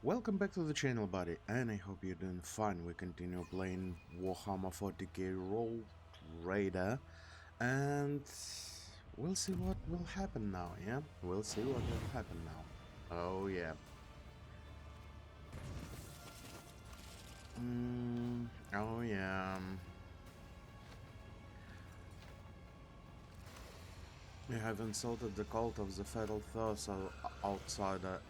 Welcome back to the channel, buddy, and I hope you're doing fine. We continue playing Warhammer 40k Role Raider, and we'll see what will happen now, yeah? We'll see what will happen now. Oh, yeah. Oh, yeah. You have insulted the cult of the Fatal Thoughts outsider.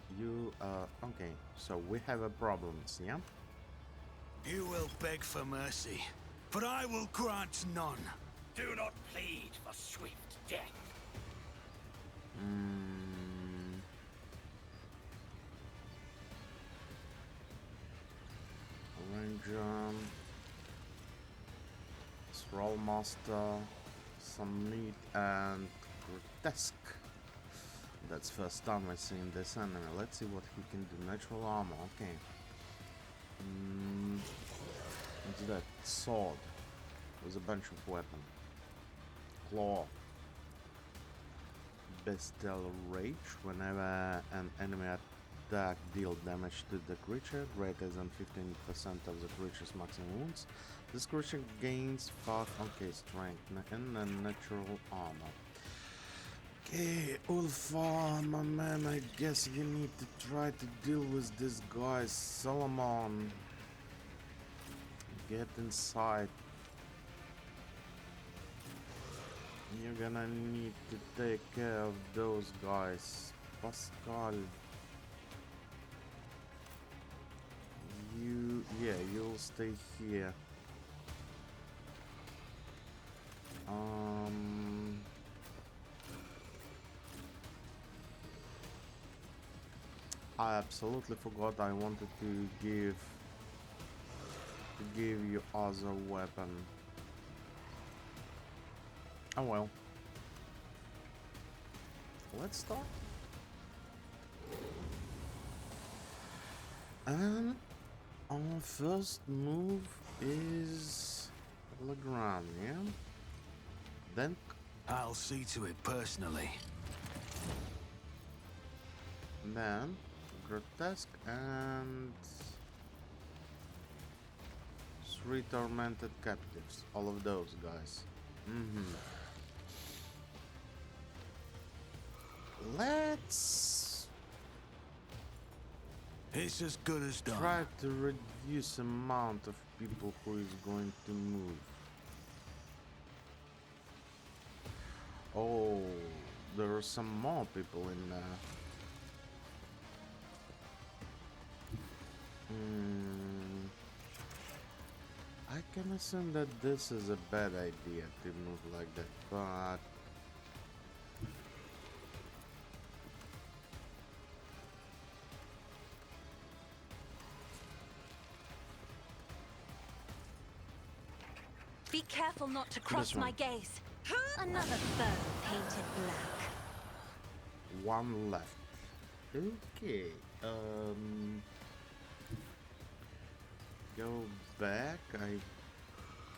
Okay, so we have a problem, yeah? You will beg for mercy, but I will grant none. Do not plead for swift death. Ranger, Thrall Master, some meat, and grotesque. That's first time I've seen this enemy. Let's see what he can do. Natural armor, okay. What's that? Sword. With a bunch of weapon. Claw. Bestial Rage. Whenever an enemy attack deals damage to the creature greater than 15% of the creature's maximum wounds, this creature gains 5 strength and a natural armor. Okay, Ulfa, my man, I guess you need to try to deal with this guy, Solomon. Get inside. You're gonna need to take care of those guys. Pascal. You'll stay here. I absolutely forgot I wanted to give you other weapon. Oh well. Let's start. And our first move is Legrand, yeah? Then I'll see to it personally. Then Grotesque and 3 tormented captives. All of those guys. Let's It's as good as done. try to reduce amount of people who is going to move. Oh, there are some more people in there. I can assume that this is a bad idea to move like that, but Be careful not to cross my gaze. Another foe painted black. one left. Okay, go back. I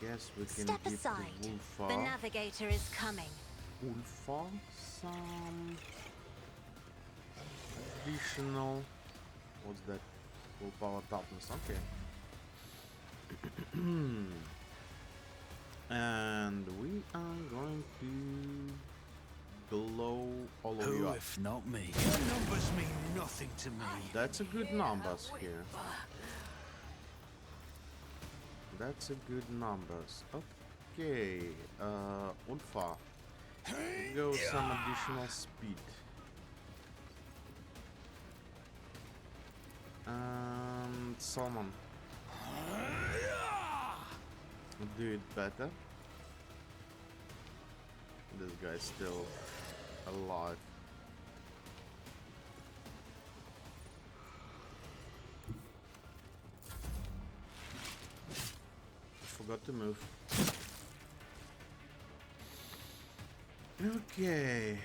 guess we can Step give aside. the The navigator is coming. Ulfa some additional. What's that? Full power toughness. Okay. And we are going to blow all of you Who up. if not me? Your numbers mean nothing to me. That's a good numbers here. That's a good numbers. Okay, Ulfa. Go some additional speed. And Salmon. Do it better. This guy's still alive. Forgot to move. Okay.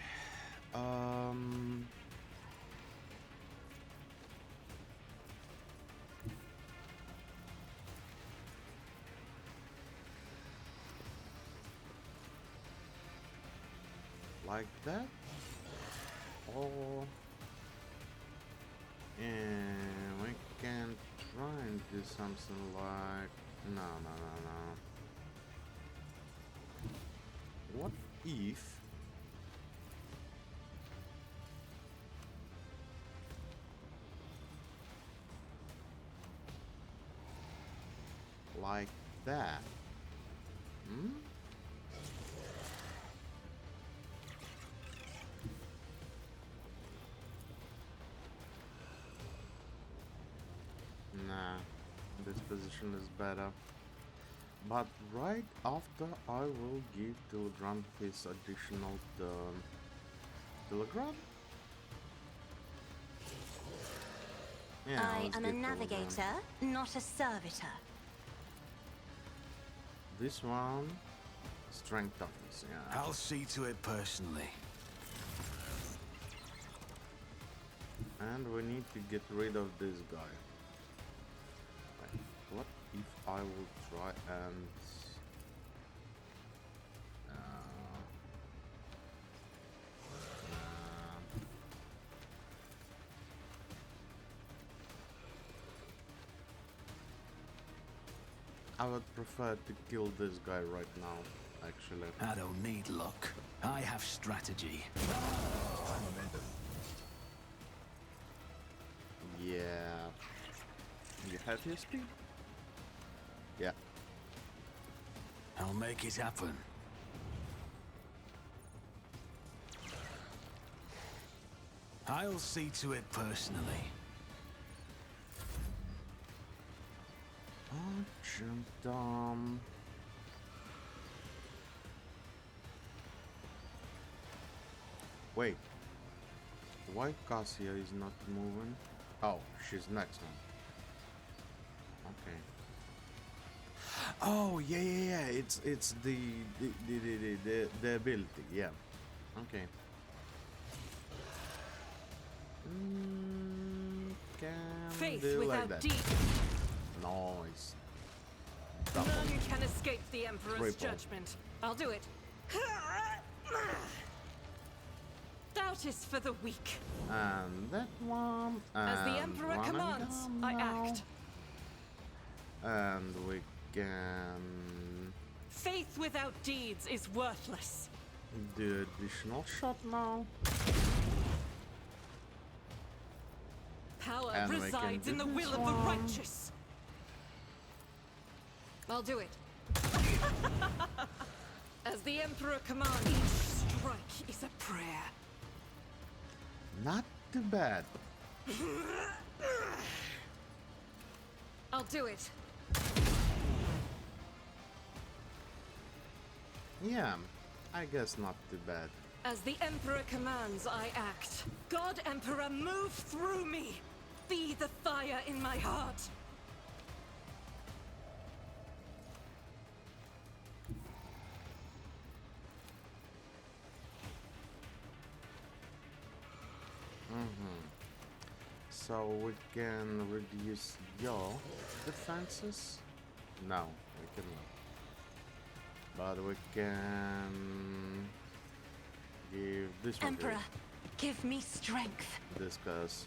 Like that. Or and we do something like... No. What if... like that? Hmm? Nah, this position is better. But right after I will give Telegram his additional Telegram? Yeah, I let's am a give Telegram. navigator, not a servitor. This one, strength toughness, yeah. I'll see to it personally. And we need to get rid of this guy. Wait, what if I will try and... I would prefer to kill this guy right now, actually. I don't need luck. I have strategy. Yeah. You have your speed? Yeah. I'll make it happen. I'll see to it personally. Jumped. Wait. Why Cassia is not moving? Oh, she's next one. Okay. Oh yeah. It's the ability. Yeah. Okay. Can Faith do like without that. deed. Nice. None can escape the Emperor's Triple. judgment. I'll do it. Doubt is for the weak. And that one. As the and Emperor one commands, and I now. act. And we can Faith without deeds is worthless. do additional shot now. Power And we can resides do in the this will of the one. righteous. I'll do it. As the Emperor commands, each strike is a prayer. Not too bad. I'll do it. Yeah, I guess not too bad. As the Emperor commands, I act. God Emperor, move through me! Be the fire in my heart! So we can reduce your defenses? No, we cannot. But we can give this one Emperor, give me strength. discuss.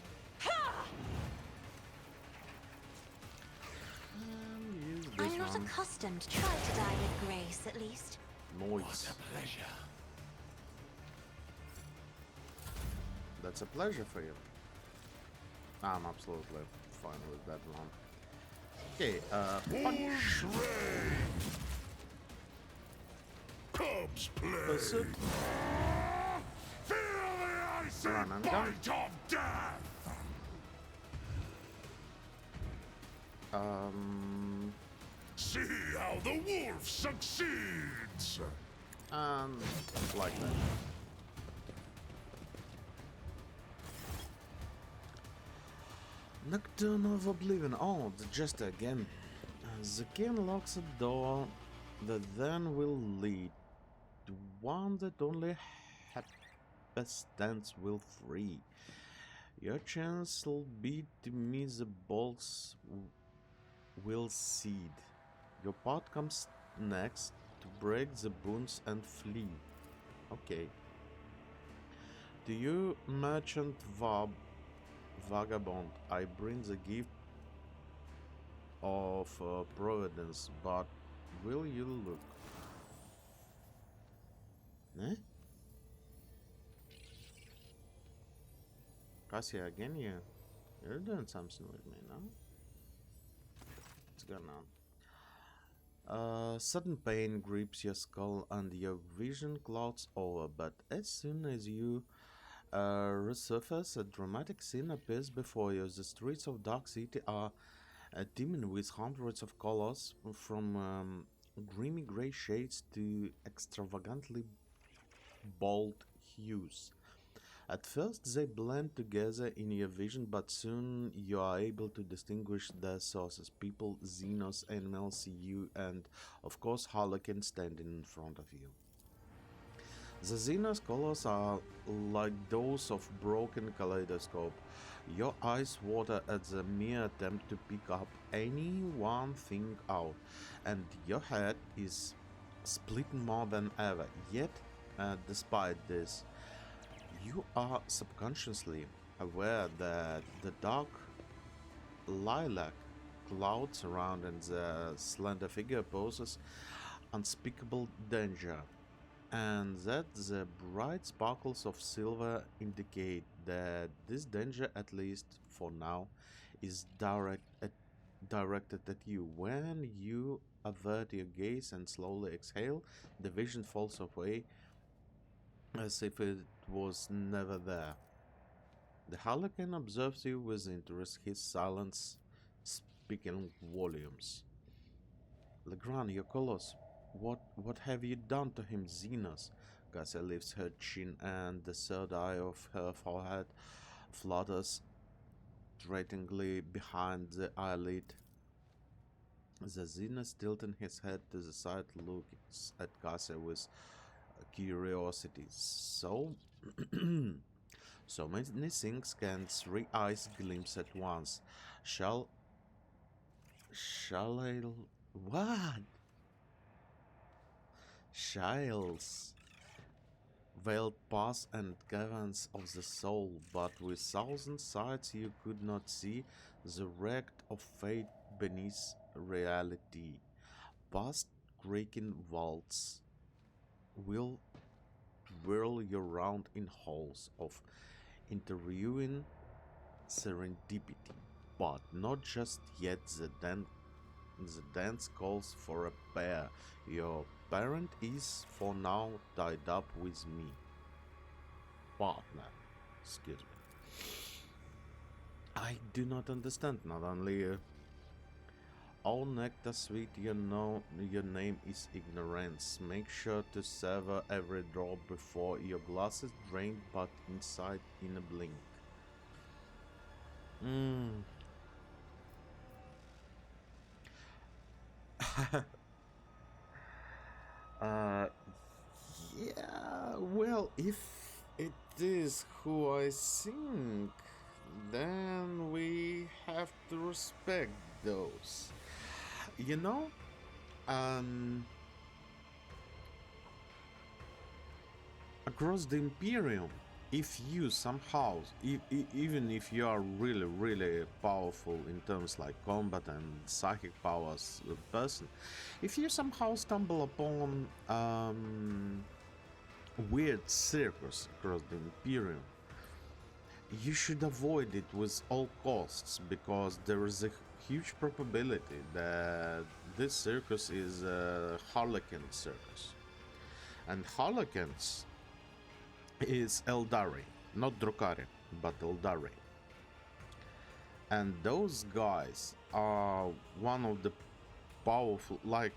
Use this I'm not one. accustomed. Try to die with grace, at least. Noise. Pleasure. That's a pleasure for you. I'm absolutely fine with that one. Okay, punch. Cubs play. Pursuit. Feel the icy Run and gun. bite of death. See how the wolf succeeds. Like that. Nocturne of Oblivion. Oh, the Jester again. The game locks a door that then will lead to one that only Hephaestus will free. Your chance will be to miss the bolts will seed. Your part comes next to break the boons and flee. Okay. To you, merchant Vagabond, I bring the gift of Providence, but will you look? Eh? Cassia, again, you're doing something with me, no? What's going on? Sudden pain grips your skull and your vision clouds over, but as soon as you resurface, a dramatic scene appears before you. The streets of Dark City are teeming with hundreds of colors, from dreamy gray shades to extravagantly bold hues. At first they blend together in your vision, but soon you are able to distinguish their sources: people, xenos, animals, you, and of course Harlequin standing in front of you. The xenos colors are like those of broken kaleidoscope. Your eyes water at the mere attempt to pick up any one thing out, and your head is split more than ever. Yet, despite this, you are subconsciously aware that the dark lilac cloud surrounding the slender figure poses unspeakable danger, and that the bright sparkles of silver indicate that this danger, at least for now, is directed at you. When you avert your gaze and slowly exhale, the vision falls away as if it was never there. The Harlequin observes you with interest, his silence speaking volumes. Legrand, your colors. What have you done to him, Xenos? Cassia lifts her chin and the third eye of her forehead flutters threateningly behind the eyelid. The Xenos, tilting his head to the side, looks at Cassia with curiosity. So many things can three eyes glimpse at once. Shall I... What? Shiles, veiled paths and caverns of the soul, but with thousand sights you could not see the wreck of fate beneath reality. Past creaking vaults will whirl you round in halls of interviewing serendipity, but not just yet. The dance calls for a pair. Your parent is for now tied up with me. Partner, excuse me. I do not understand. Not only all nectar sweet, you know your name is ignorance. Make sure to savor every drop before your glass is drained, but inside in a blink. uh, yeah, well, if it is who I think, then we have to respect those. You know, across the Imperium, if you somehow, even if you are really powerful in terms like combat and psychic powers person, if you somehow stumble upon weird circus across the Imperium, you should avoid it with all costs, because there is a huge probability that this circus is a Harlequin circus, and Harlequins is Eldari, not Drukari, but Eldari. And those guys are one of the powerful, like,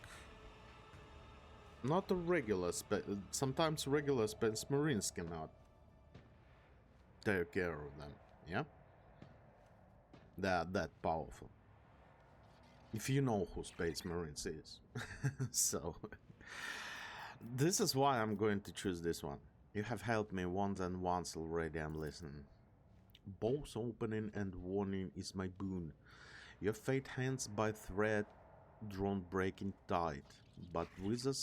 not a regular sometimes regular Space Marines cannot take care of them, yeah? They are that powerful. If you know who Space Marines is. So, this is why I'm going to choose this one. You have helped me once and once already, I'm listening. Both opening and warning is my boon. Your fate hands by thread drawn breaking tight, but with a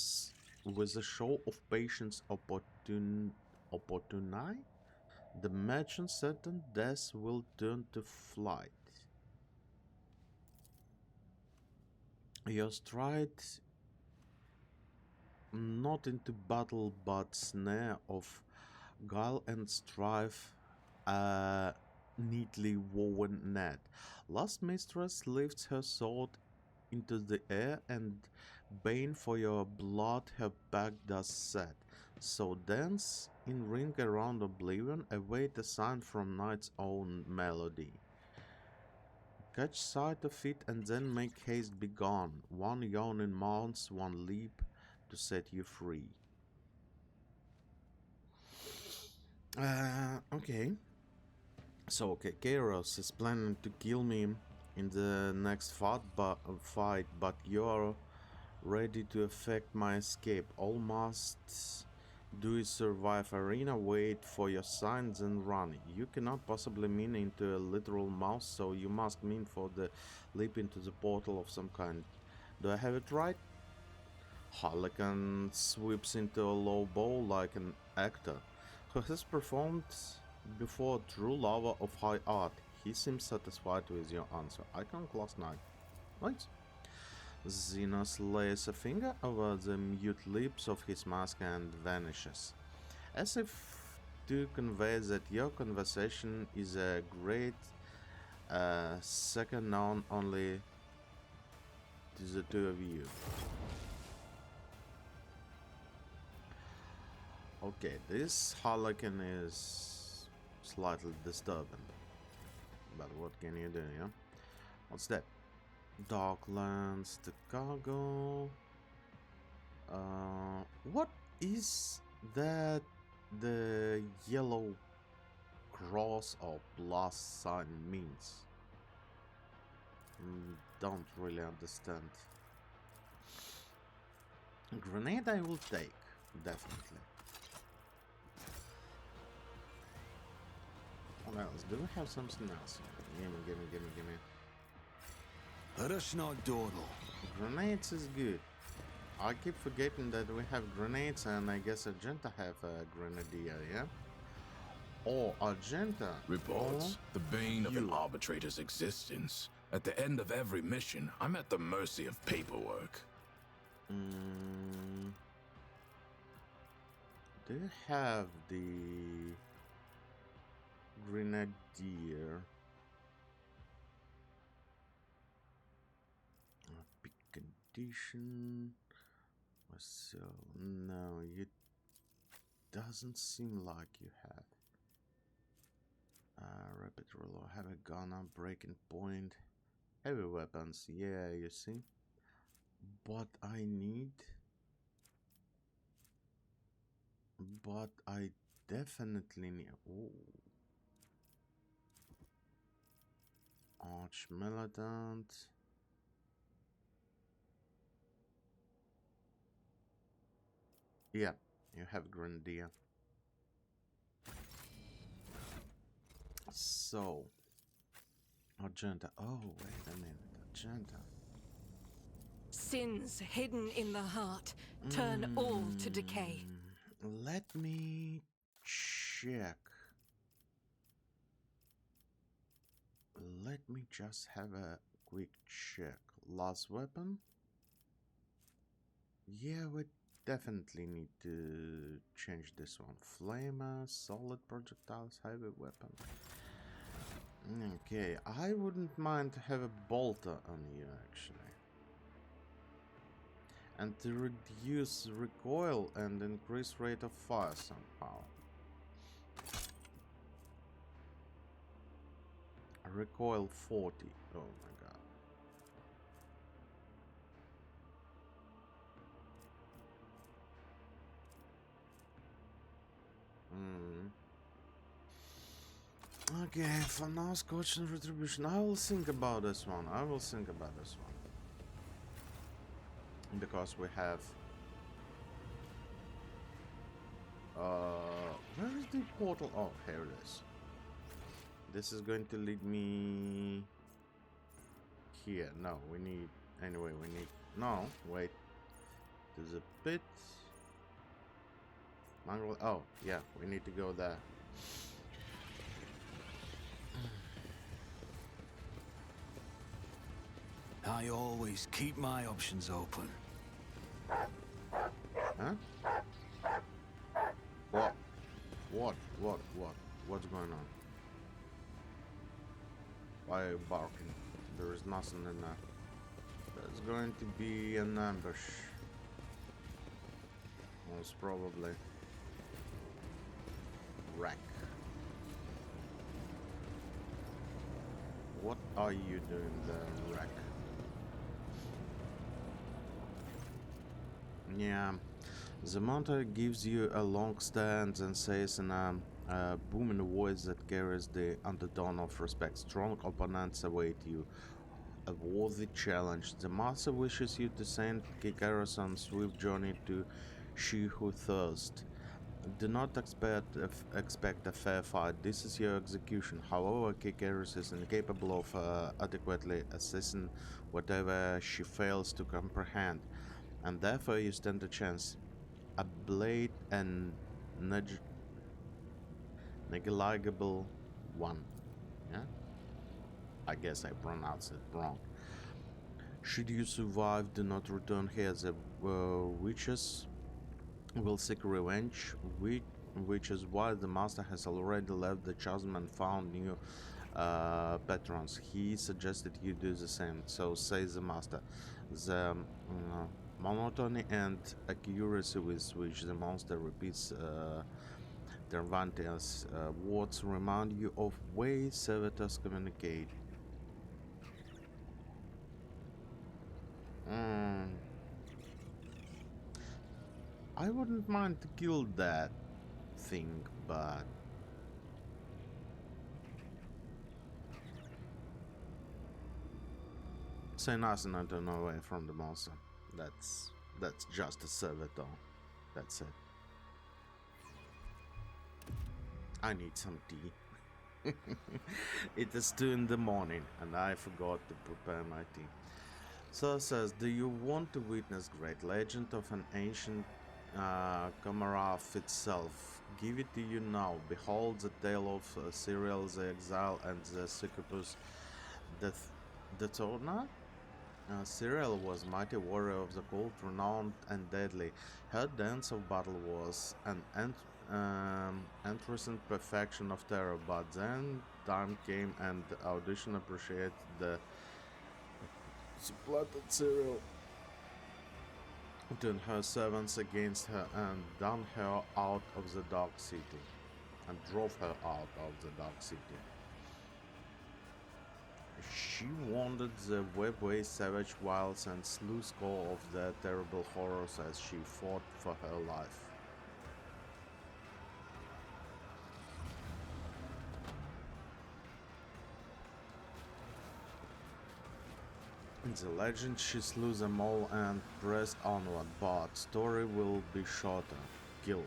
show of patience opportuni, the merchant certain death will turn to flight. Your stride not into battle but snare of guile and strife, a neatly woven net. Last mistress lifts her sword into the air, and bane for your blood her back does set. So dance in ring around oblivion, await a sign from night's own melody. Catch sight of it and then make haste be gone. One yawning mounts, one leap to set you free. Okay. So, okay, Kairos is planning to kill me in the next fight, but you're ready to effect my escape. All must do is survive arena, wait for your signs and run. You cannot possibly mean into a literal mouse, so you must mean for the leap into the portal of some kind. Do I have it right? Harlequin sweeps into a low bow like an actor who has performed before a true lover of high art. He seems satisfied with your answer. Icon class 9. Nice. Xenos lays a finger over the mute lips of his mask and vanishes, as if to convey that your conversation is a great second known only to the two of you. Okay, this Harlequin is slightly disturbing, but what can you do, yeah? What's that? Darklands, the cargo. What is that the yellow cross or plus sign means? Don't really understand. Grenade I will take, definitely. What else? Do we have something else? Gimme. Let us not dawdle. Grenades is good. I keep forgetting that we have grenades, and I guess Argenta have a grenadier, yeah? Or Argenta. Reports. Or The bane of an you. arbitrator's existence. At the end of every mission, I'm at the mercy of paperwork. Do you have the grenadier? Big condition. So no, it doesn't seem like you have. Rapid reload, heavy gunner, breaking point, heavy weapons. Yeah, you see. But I definitely need. Ooh. Arch militant. Yeah, you have Grenadier. So, Argenta. Oh, wait a minute, Argenta. Sins hidden in the heart turn all to decay. Let me check. Let me just have a quick check. Last weapon? Yeah, we definitely need to change this one. Flamer, solid projectiles, heavy weapon. Okay, I wouldn't mind to have a bolter on you actually. And to reduce recoil and increase rate of fire somehow. Recoil 40. Oh my god. Okay, for now, Scotch and Retribution. I will think about this one. Because we have... where is the portal? Oh, here it is. This is going to lead me... here. No, we need... Anyway, we need... No, wait. There's a pit. Mongrel... Oh, yeah, we need to go there. I always keep my options open. Huh? What? What's going on? Why are you barking? There is nothing in there. There's going to be an ambush. Most probably. Wreck. What are you doing there, Wreck? Yeah. The monitor gives you a long stand and says in a booming voice that carries the undertone of respect. Strong opponents await you. A worthy challenge. The master wishes you to send Kikaros on swift journey to She Who Thirsts. Do not expect a fair fight. This is your execution. However, Kikaros is incapable of adequately assessing whatever she fails to comprehend, and therefore you stand a chance. A blade and negligible one. Yeah? I guess I pronounced it wrong. Should you survive, do not return here. The witches will seek revenge, which is why the master has already left the chosen and found new patrons. He suggested you do the same, so says the master. The monotony and accuracy with which the monster repeats their vantage words remind you of ways servitors communicate. I wouldn't mind to kill that thing, but say nothing and turn away from the monster. That's just a servitor. That's it. I need some tea. It is 2 in the morning and I forgot to prepare my tea. So it says, do you want to witness great legend of an ancient Komarov itself? Give it to you now. Behold the tale of Cyril the Exile and the Succubus the Torna? Cyril was mighty warrior of the cult, renowned and deadly. Her dance of battle was an interesting perfection of terror, but then time came and the audition appreciated the supplanted Cyril, turned her servants against her and drove her out of the dark city. She wandered the webway savage wilds and slew score of their terrible horrors as she fought for her life. In the legend, she slew them all and pressed onward, but story will be shorter. Kill.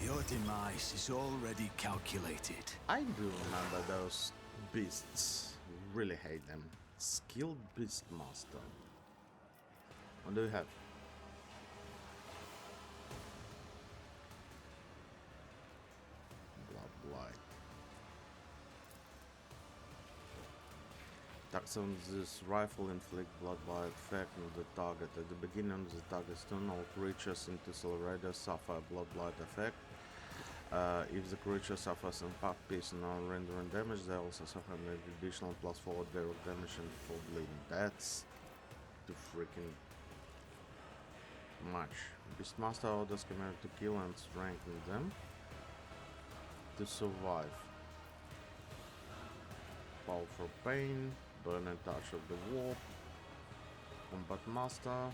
Your demise is already calculated. I do remember those beasts. Really hate them. Skilled beast master. What do you have? Blood. Attacks on this rifle inflict blood by effect on the target. At the beginning of the target's turn, all creatures in Tissel Raider suffer a blood effect. If the creature suffers impact, piercing, or rendering damage, they also suffer an additional +4 direct damage and 4 bleeding. That's too freaking much. Beastmaster orders commander to kill and strengthen them to survive. Fall for pain, burning touch of the warp, combat master,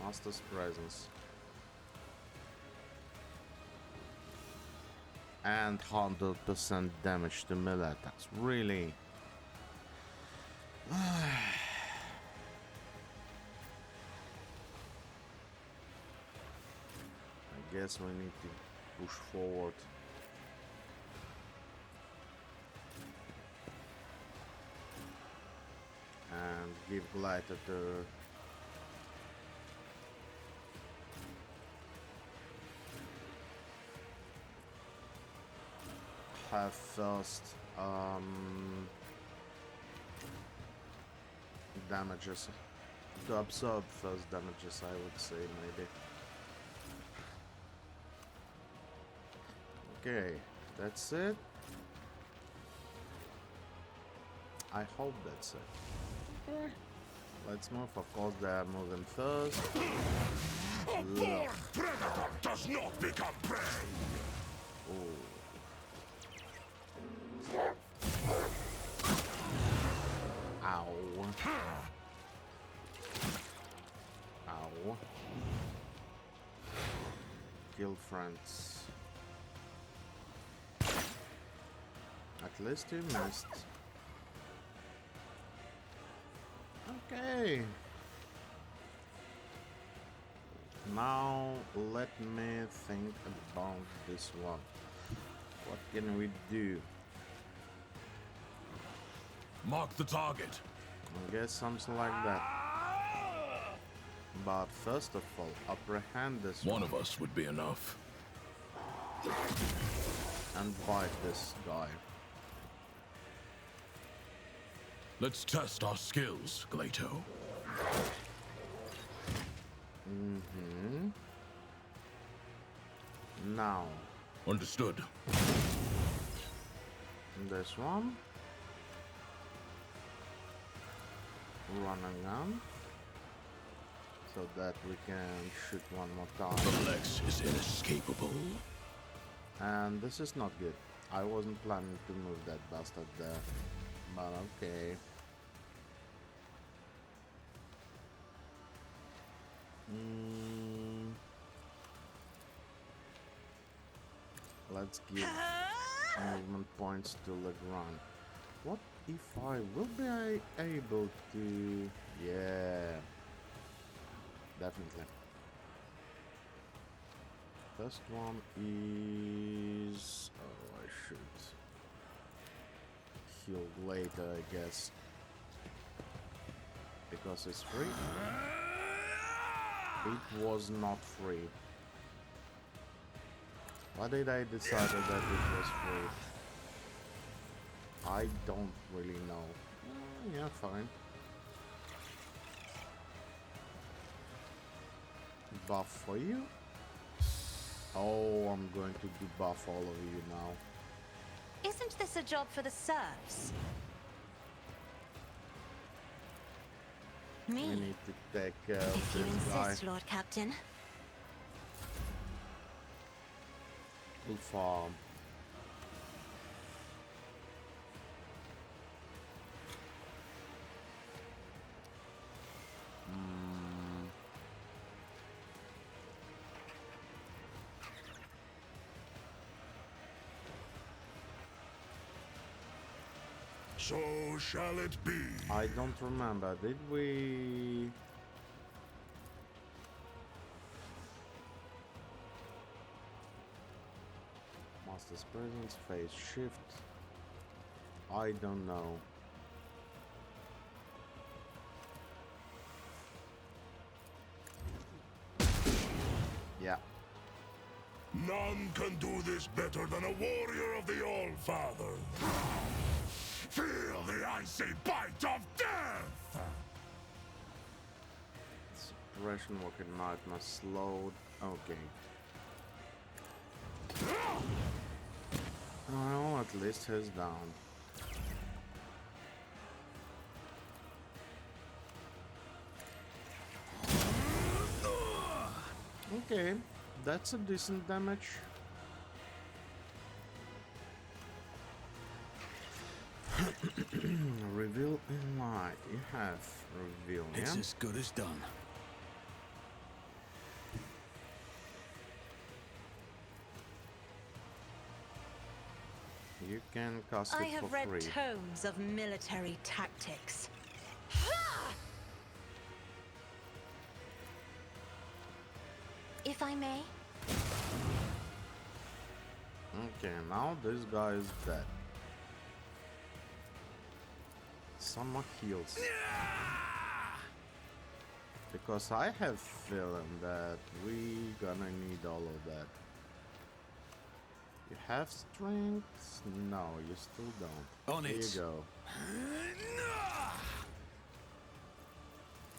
master's presence. And 100% damage to melee attacks. Really? I guess we need to push forward. And give glider to have first damages. To absorb first damages, I would say, maybe. Okay, that's it. I hope that's it. Let's move. Of course, they're moving first. A born predator does not become prey! Oh. Ow. Ow. Kill friends. At least you missed. Okay. Now let me think about this one. What can we do? Mark the target. I guess something like that. But first of all, apprehend this One of us would be enough. and bite this guy. Let's test our skills, Glato. Now, Understood. this one. Run and gun. So that we can shoot one more time. The Lex is inescapable. And this is not good. I wasn't planning to move that bastard there. But okay. Let's give movement points to Legrand. What if I will be able to... Yeah. Definitely. First one is... Oh, I should heal later, I guess. Because it's free. It was not free. Why did I decide that it was free? I don't really know. Yeah, fine. Buff for you? Oh, I'm going to debuff all of you now. Isn't this a job for the serfs? We Me, need to take care of if you this guy. insist, Lord Captain. We'll farm. So shall it be. I don't remember. Did we... Master's presence, phase shift. I don't know. Yeah. None can do this better than a warrior of the All-Father. Feel the icy bite of death! Suppression, walking nightmare, slowed. Okay. Well, at least he's down. Okay, that's a decent damage. Reveal in light. You have reveal, It's yeah? as good as done. You can cast I it for have read free. tomes of military tactics. If I may, Okay, now this guy is dead. Some more heals. Because I have feeling that we gonna need all of that. You have strength? No, you still don't. On Here it. you go.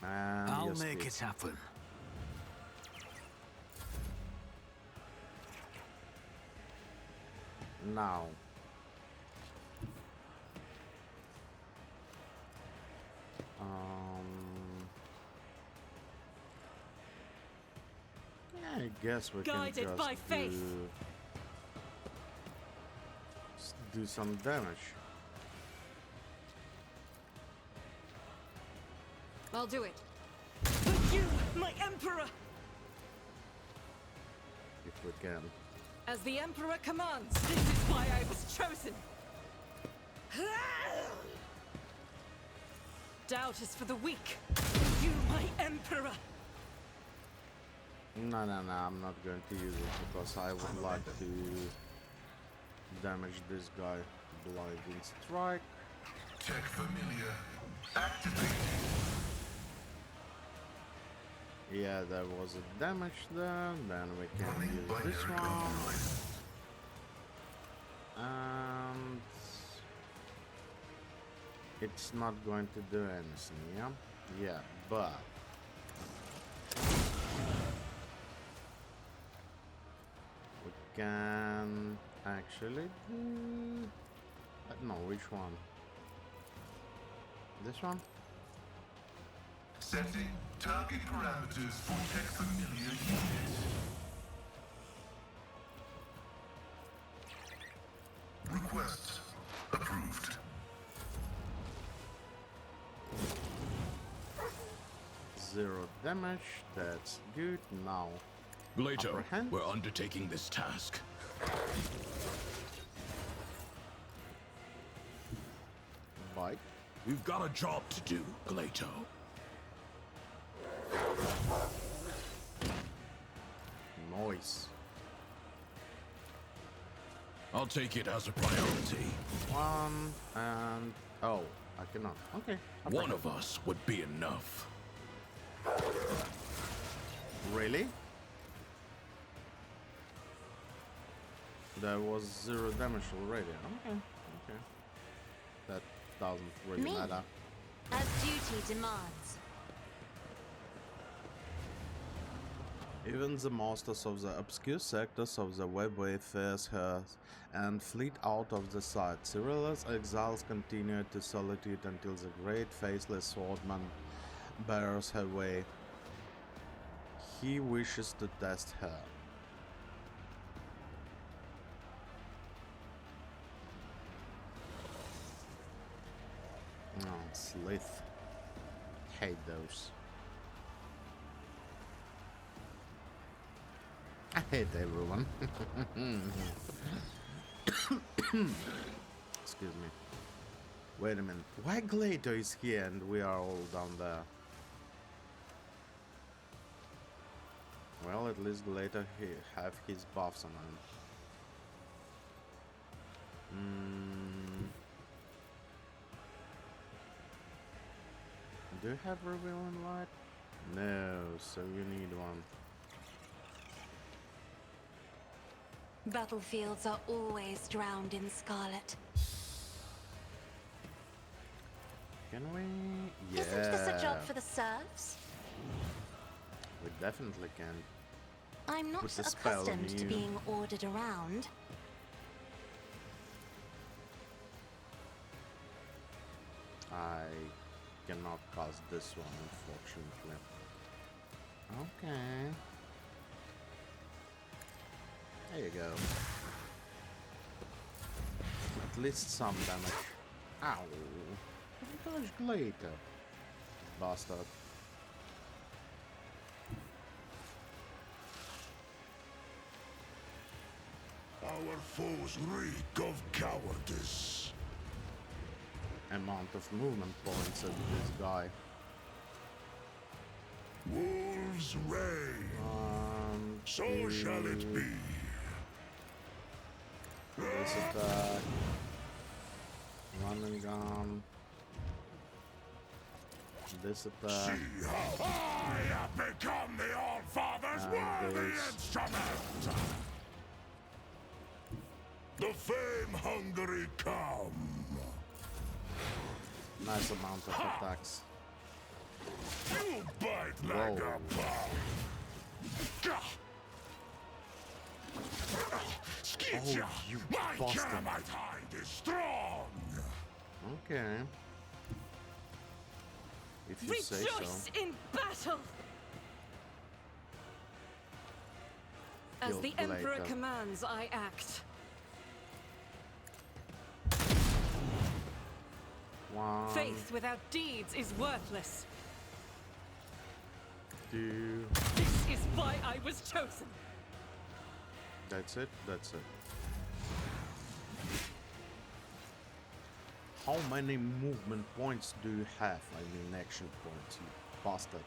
And I'll your make speed. it happen. Now. Yeah, I guess we Guided can just by faith. do some damage. I'll do it. For you, my Emperor! If we can. As the Emperor commands, this is why I was chosen! Doubt is for the weak. For you, my Emperor! No, I'm not going to use it because I would like to damage this guy. Blinding strike. Tech familiar. Activated. Yeah, there was a damage there. Then we can Running use binary this one. combine. And it's not going to do anything, yeah? Yeah, but we can actually do... no, which one? This one? Setting target parameters for tech familiar unit. Request approved. Zero damage, that's good. Now, Glato, Upper hand? we're undertaking this task. bite. We've got a job to do, Glato. Noise. I'll take it as a priority. One and... oh, I cannot. Okay. One of us would be enough. Really? There was 0 damage already. Okay, okay. That doesn't really Me? matter. As duty demands. Even the masters of the obscure sectors of the web wayfarers and fleet out of the sight. Cyrilla's exiles continue to solitude until the great faceless swordman bears her way. He wishes to test her. Oh, Slith. Hate those. I hate everyone. Excuse me. Wait a minute. Why Glato is here and we are all down there? Well, at least Glato have his buffs on him. Do you have revealing light? No, so you need one. Battlefields are always drowned in scarlet. Can we? Yeah. Isn't this a job for the serfs? We definitely can. I'm not Put the spell on accustomed to you. being ordered around. I cannot cast this one, unfortunately. Okay. There you go. At least some damage. Ow! Gosh, Glato. Bastard. Our foes reek of cowardice. Amount of movement points of this guy. Wolves reign. So shall it be. This attack. Run and gun. This attack. See how I have become the All-Father's And worthy this. instrument. The fame-hungry come. Nice amount of attacks. You bite like Whoa. a bug. Skitcha! Oh, you My bastard. Calamite hide is strong! Okay. If you say so. Rejoice in battle! As Guild the Emperor Blade, commands, I act. One, Faith without deeds is worthless. 2. This is why I was chosen. That's it. That's it. How many movement points do you have? I mean, action points, you bastard.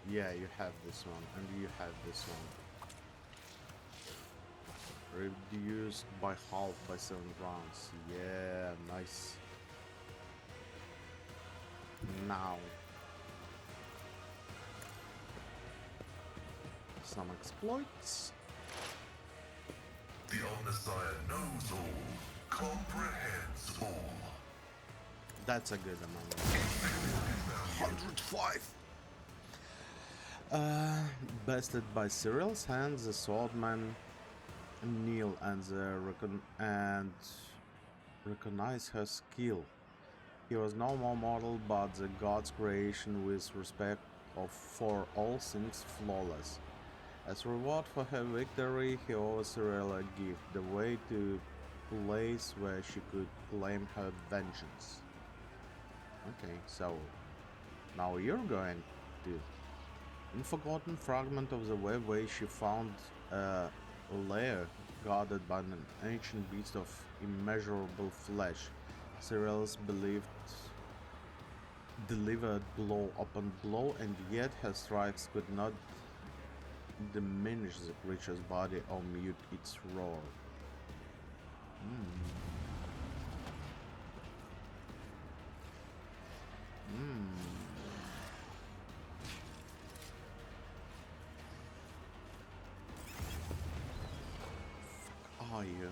Yeah, you have this one, and you have this one. Reduced by half by 7 rounds. Yeah, nice. Now, some exploits. The Omnissiah knows all, comprehends all. That's a good amount. 105. Bested by Cyril's hands, the swordman kneel and recognize her skill. He was no more mortal, but the god's creation with respect for all things flawless. As reward for her victory, he owes Cyril a gift, the way to place where she could claim her vengeance. Okay, so now you're going to. In forgotten fragment of the webway, she found a lair guarded by an ancient beast of immeasurable flesh. Cyril's believed delivered blow upon blow, and yet her strikes could not diminish the creature's body or mute its roar. Are you?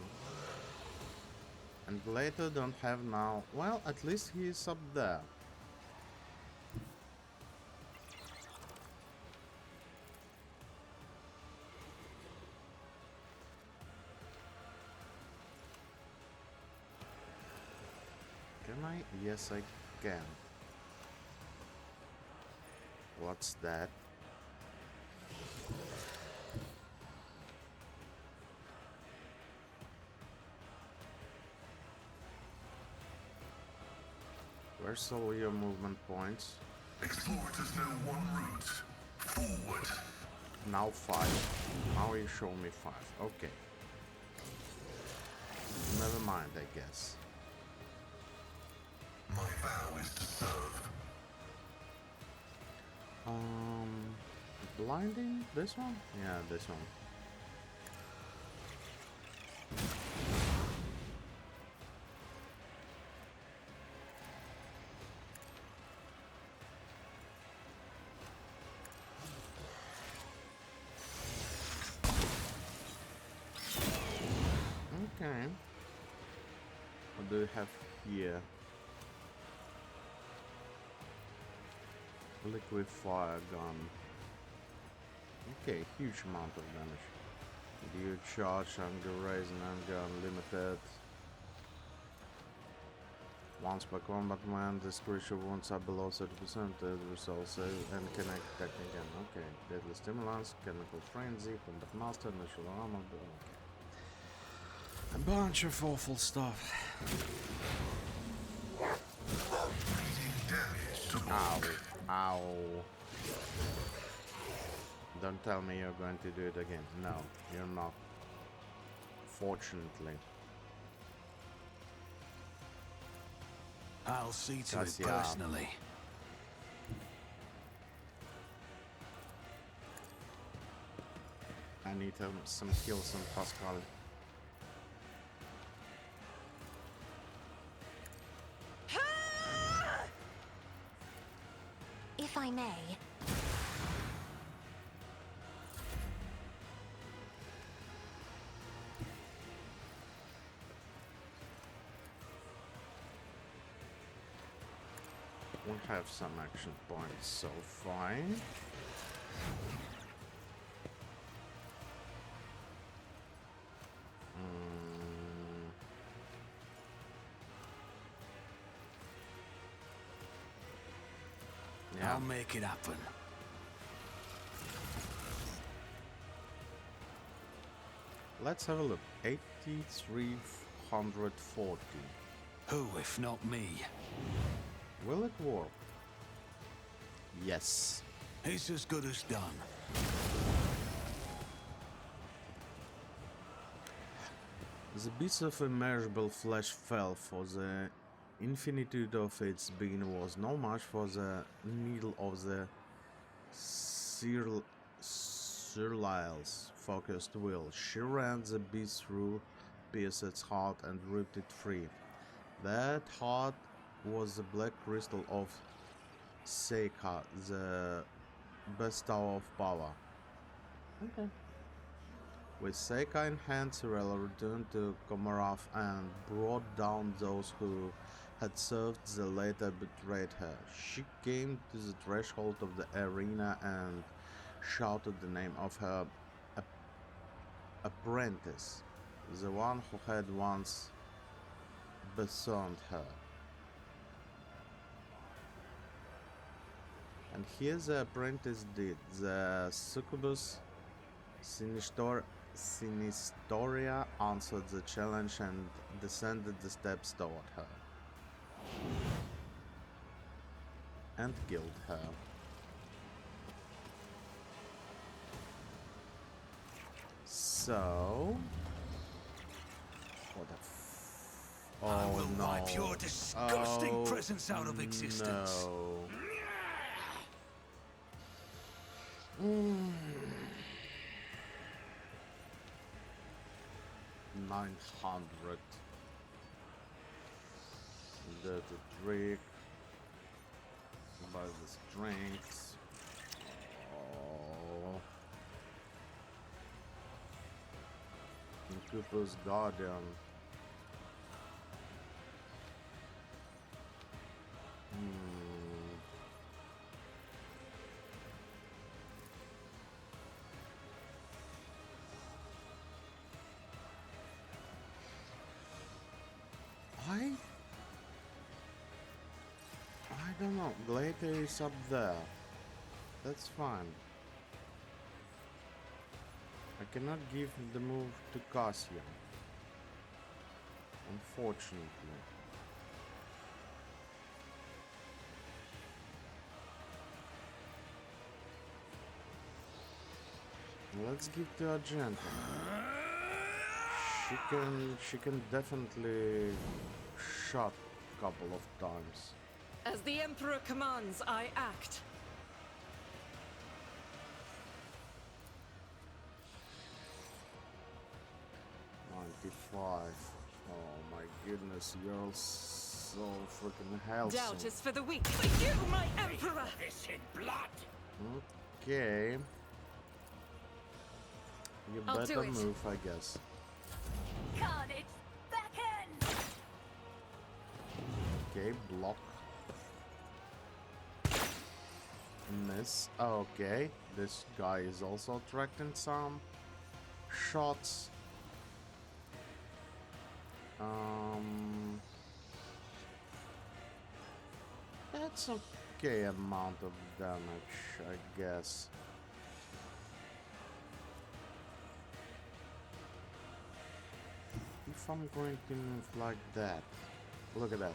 And later don't have now. Well, at least he is up there. Can I? Yes, I can. What's that? Where's all your movement points? Explorers know one route. Forward. Now 5. Now you show me 5. Okay. Never mind, I guess. My vow is to serve. Blinding? This one? Yeah, this one. Okay. What do you have here? Liquid fire gun. Okay, huge amount of damage. Do you charge anger raise and anger unlimited? Once per combat man, this creature wounds are below 30%, it will save and can attack again. Okay, deadly stimulants, chemical frenzy, combat master, natural armor. Okay. A bunch of awful stuff. Ow. Ow. Don't tell me you're going to do it again. No, you're not. Fortunately. I'll see to it Yeah. personally. I need some kills on Pascal. If I may. we have some action points, so fine. Yeah. I'll make it happen. Let's have a look. 8340. Who, if not me? Will it work? Yes. It's as good as done. The beast of immeasurable flesh fell, for the infinitude of its being was no match for the needle of the Surlile's focused will. She ran the beast through, pierced its heart, and ripped it free. That heart was the black crystal of Seika, the bestower of power. Okay. With Seika in hand, Cirilla returned to Komarov and brought down those who had served the later betrayed her. She came to the threshold of the arena and shouted the name of her apprentice, the one who had once besought her. And here the apprentice did. The succubus Sinistoria answered the challenge and descended the steps toward her. And killed her. So... What the f... I will no. wipe your disgusting presence out of existence. No. 900. The trick by the strengths. Oh. Cooper's Guardian. I don't know. Glacier is up there. That's fine. I cannot give the move to Cassian, unfortunately. Let's give to Argenta. She can definitely shot a couple of times. As the Emperor commands, I act. Oh my goodness, you're so freaking healthy. Doubt is for the weak. For you, my Emperor! This in blood. Okay. You I'll better do it. move, I guess. Carnage, beckon! Okay, block. Miss. Okay, this guy is also attracting some shots. That's okay amount of damage, I guess. If I'm going to move like that, look at that.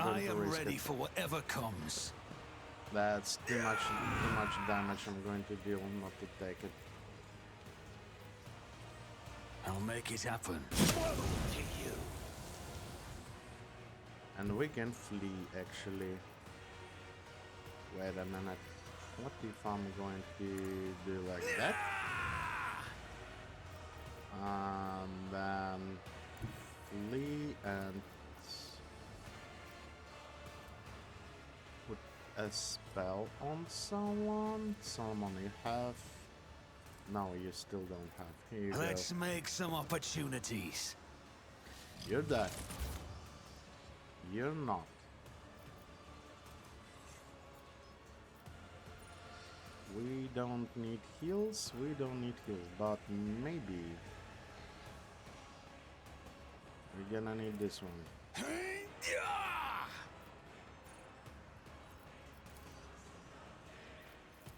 I am risk ready it. for whatever comes. That's too much damage I'm going to deal not to take it. I'll make it happen. Woe to you. And we can flee, actually. Wait a minute. What if I'm going to do like that? And then flee and put a spell on someone. Someone you have No, you still don't have. Here you Let's go. make some opportunities. You're dead. You're not. We don't need heals. We don't need heals, but maybe we're gonna need this one.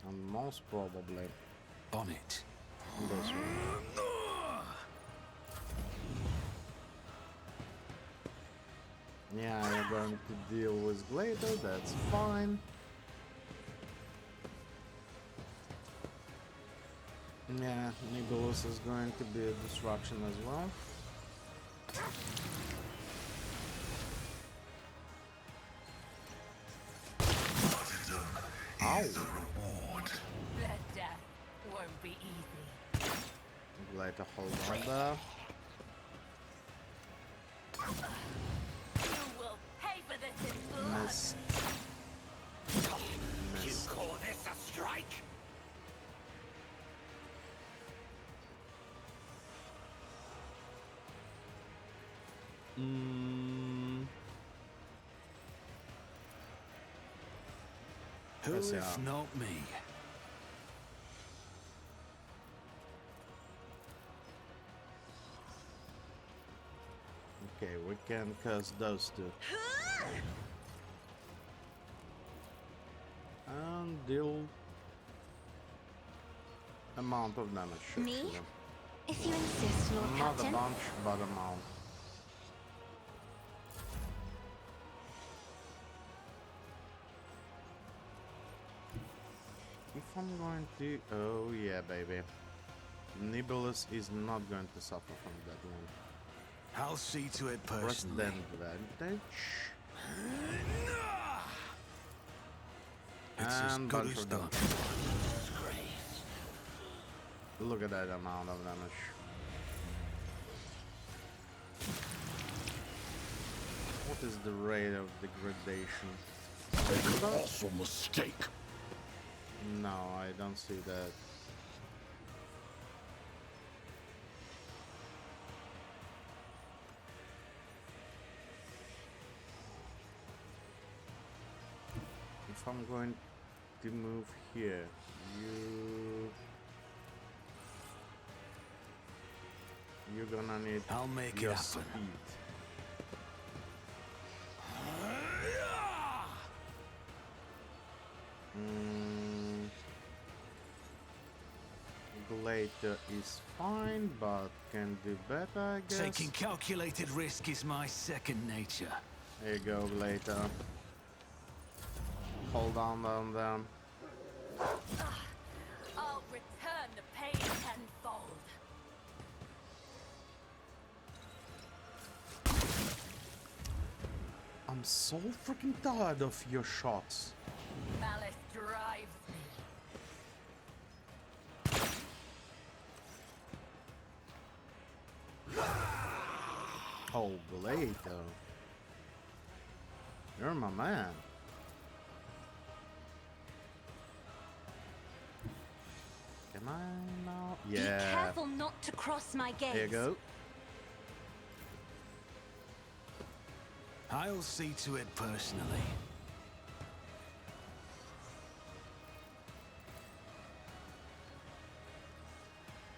And most probably On it. this one. Yeah, you're going to deal with Glader, that's fine. Yeah, Nibelus is going to be a distraction as well. Ow! That death won't be easy. Glader, hold on there. You will pay for this in blood. Miss. You Miss. call this a strike? Who Yes, if yeah. not me? Okay, we can curse those two. And deal amount of damage. Me? actually. If you insist, Lord Not a Captain. bunch, but amount. If I'm going to... Oh yeah, baby. Nibelus is not going to suffer from that one. I'll see to it Press personally. the advantage. It's as And good bunch as of them. done. Look at that amount of damage. What is the rate of degradation? Also mistake. No, I don't see that. If I'm going to move here, you're gonna need I'll make it your happen. speed. Glader is fine, but can do better, I guess. Taking calculated risk is my second nature. There you go, Glader. Hold on down there. I'll return the pain tenfold. I'm so freaking tired of your shots. Malice drives me. Oh, Glader. You're my man. Can I now? Be Yeah. careful not to cross my gaze. There you go. I'll see to it personally.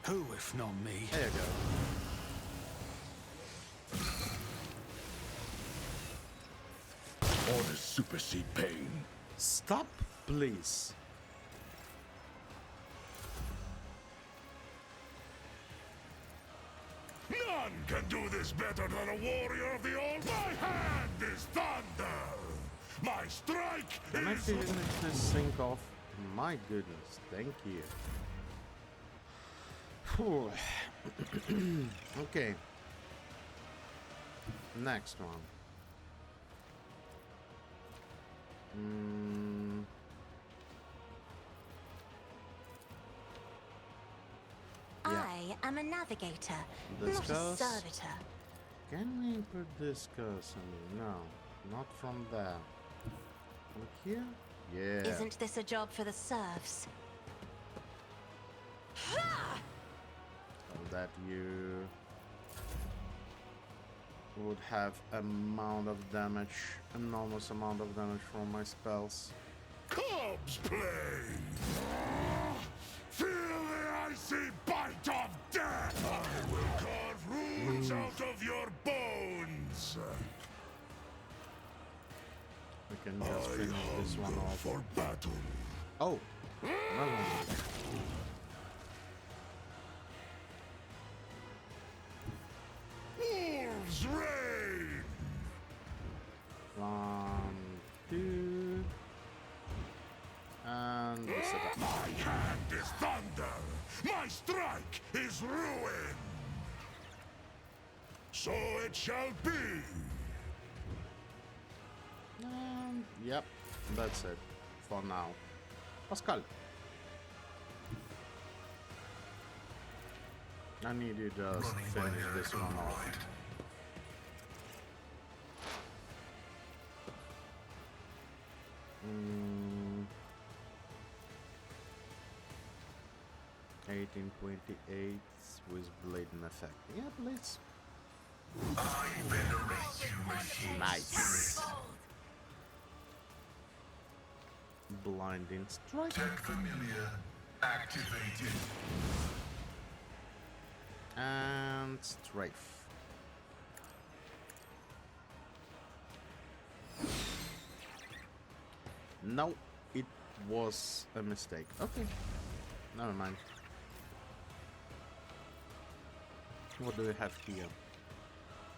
Who if not me? There you go. Orders supersede pain. Stop, please. None can do this better than a warrior of the all. My hand is thunder. My strike Can I is. finish this sync off? My goodness, thank you. Phew. Okay. Next one. Yeah. I am a navigator, not a Discuss. servitor. Can we put this cursor in? No, not from there. From here? Yeah. Isn't this a job for the serfs? So that you would have amount of damage, enormous amount of damage from my spells. Cubs play! Feel the icy bite of death! I will carve runes out of your bones! We can just finish this one off. For battle. Oh! Another one. Wolves reign! 1, 2, and this attack. My hand is thunder! My strike is ruin! So it shall be! And yep, that's it for now. Pascal, I need you to just finish this one off. Mm. 1828 with blade in effect. Yeah, please. I venerate you, machine. Nice. Blinding strike. Tech familiar activated. And strafe. No, it was a mistake. Okay, never mind. What do we have here?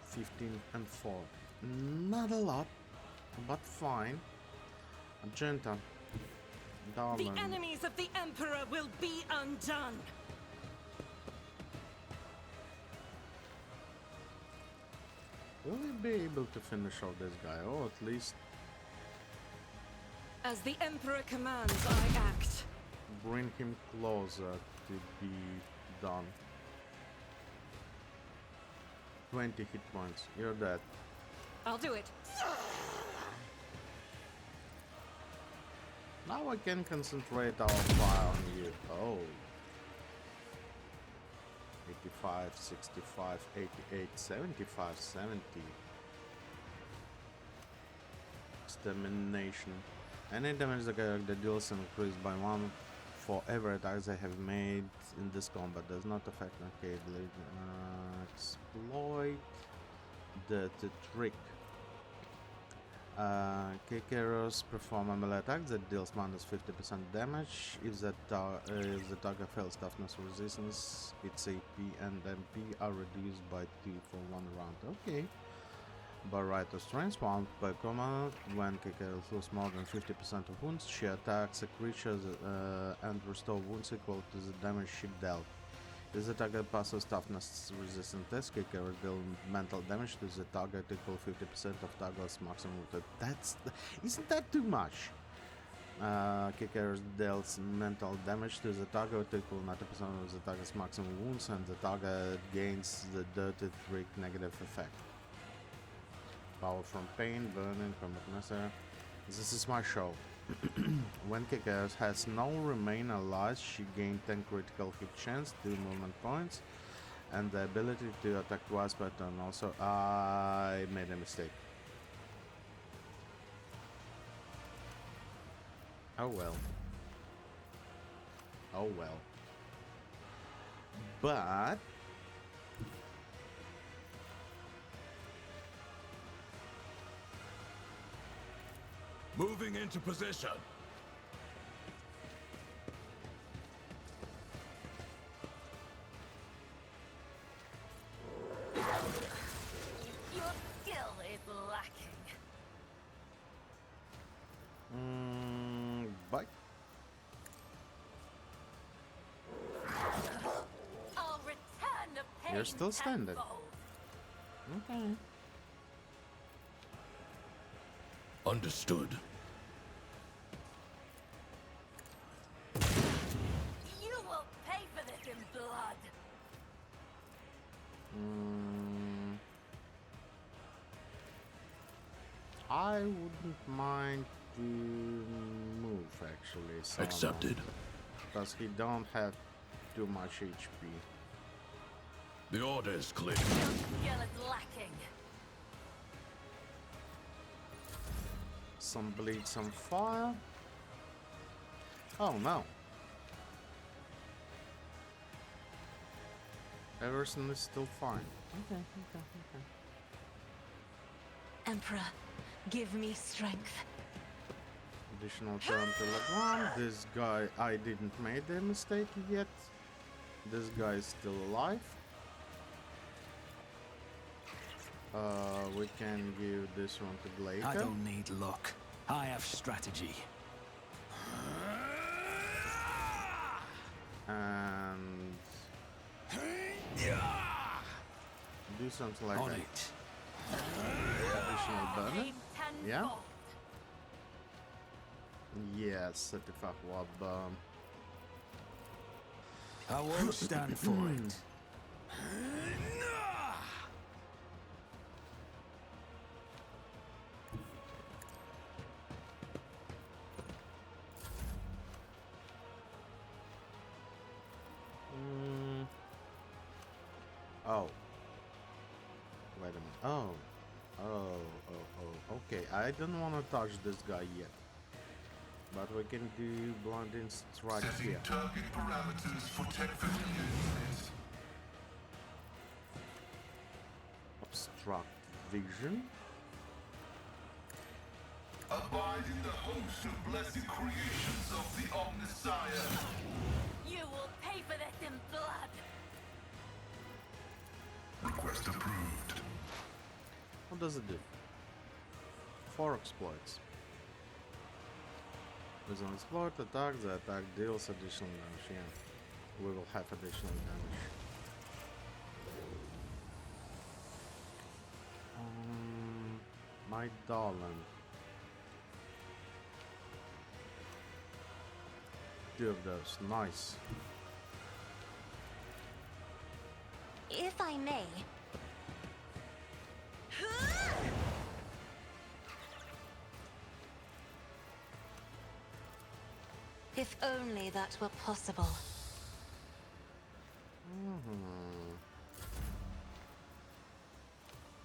15 and 4. Not a lot, but fine. Magenta. The Darling. enemies of the Emperor will be undone. Will we be able to finish off this guy, or at least As the Emperor commands, I act. bring him closer to be done? 20 hit points. You're dead. I'll do it. Now I can concentrate our fire on you. Oh. 85, 65, 88, 75, 70. Extermination. Any damage the character deals increased by 1 for every attack they have made in this combat. Does not affect arcade. Exploit the trick. Kick arrows perform a melee attack that deals minus 50% damage. If the target fails toughness resistance, its AP and MP are reduced by 2 for 1 round. Okay. By right of strength, wound by command, when kick arrows lose more than 50% of wounds, she attacks a creature and restore wounds equal to the damage she dealt. If the target passes toughness resistant test, kick arrows deal mental damage to the target equal 50% of target's maximum wound. Isn't that too much? Kick arrows deals mental damage to the target equal 90% of the target's maximum wounds, and the target gains the dirty trick negative effect. Power from pain, burning, combat master. This is my show. When Kicker has no remain alive, she gains 10 critical hit chance, 2 movement points, and the ability to attack twice per turn. Also, I made a mistake. Oh well. Oh well. But Moving into position. Your skill is lacking. bye. I'll return the pain. You're still standing. tenfold. Okay. Understood. You will pay for this in blood. I wouldn't mind to move actually. Accepted. Because he don't have too much HP. The order's clear. Your skill is lacking. Some bleed, some fire. Oh no. Everything is still fine. Okay. Emperor, give me strength. Additional turn to Legrand. This guy, I didn't make the mistake yet. This guy is still alive. We can give this one to Blake. I don't need luck. I have strategy. And do something like On that. it. Additional burner. Aim Yeah. tenfold. Yes, set the fuck up. I won't stand for it. Oh. Wait a minute. Oh. Okay, I don't want to touch this guy yet. But we can do blinding strike Setting here. target parameters for 1050 units. Obstruct vision. Abide in the host of blessed creations of the Omnissiah. You will pay for this in blood. Request approved. What does it do? 4 exploits. With an exploit attack, the attack deals additional damage. Yeah, we will have additional damage. My darling. 2 of those. Nice. If I may. If only that were possible.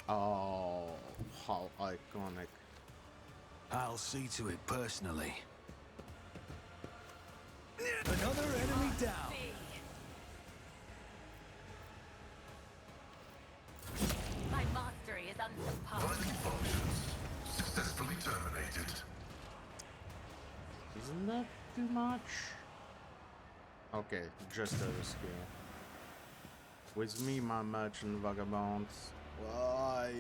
Oh, how iconic. I'll see to it personally. Another enemy down. My mastery is unsurpassed. Vital functions successfully terminated. Isn't that too much? Okay, just over skill. With me, my merchant vagabonds. Why?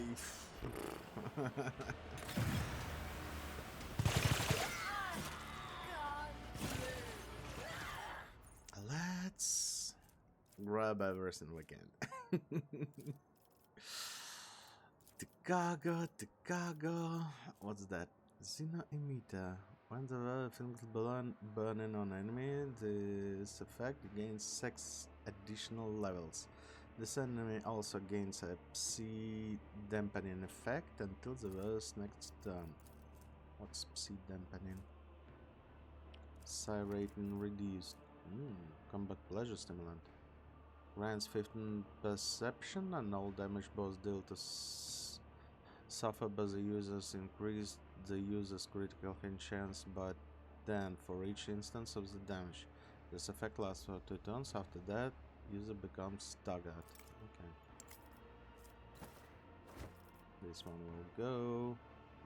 Let's grab everything we can. Chicago. What's that? Xeno emitter. When the things burning on enemy, this effect gains 6 additional levels. This enemy also gains a psi dampening effect until the verse next turn. What's psi dampening? Psi rating reduced. Combat pleasure stimulant. Grants 15 perception and all damage both dealt to suffer by the users increase the user's critical hit chance by 10 for each instance of the damage. This effect lasts for 2 turns. After that, user becomes staggered. Okay. This one will go.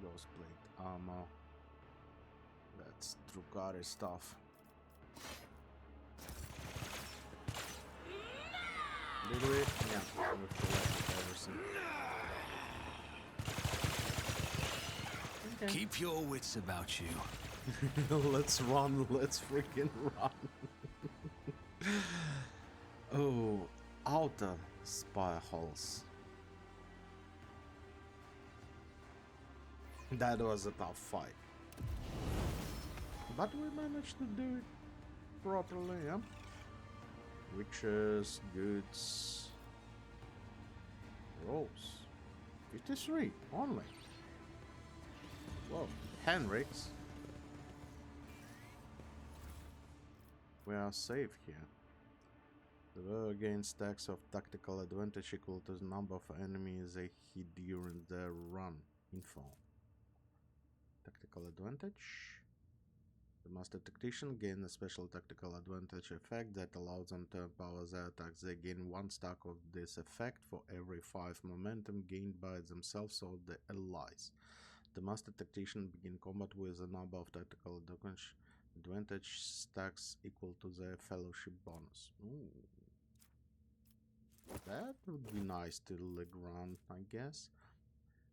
Ghost plate armor. That's Drukari stuff. Did we? Yeah, we've collected everything. Okay. Keep your wits about you. Let's run, let's freaking run. Oh, outer spire holes. That was a tough fight. But we managed to do it properly, yeah? Witches, goods, rolls. 53 only. Whoa, Henrik's. We are safe here. The whale gains stacks of tactical advantage equal to the number of enemies they hit during their run. Info. Tactical advantage. The Master Tactician gain a special tactical advantage effect that allows them to empower their attacks. They gain 1 stack of this effect for every 5 momentum gained by themselves or the allies. The Master Tactician begin combat with a number of tactical advantage stacks equal to their fellowship bonus. Ooh. That would be nice to Legrand, I guess.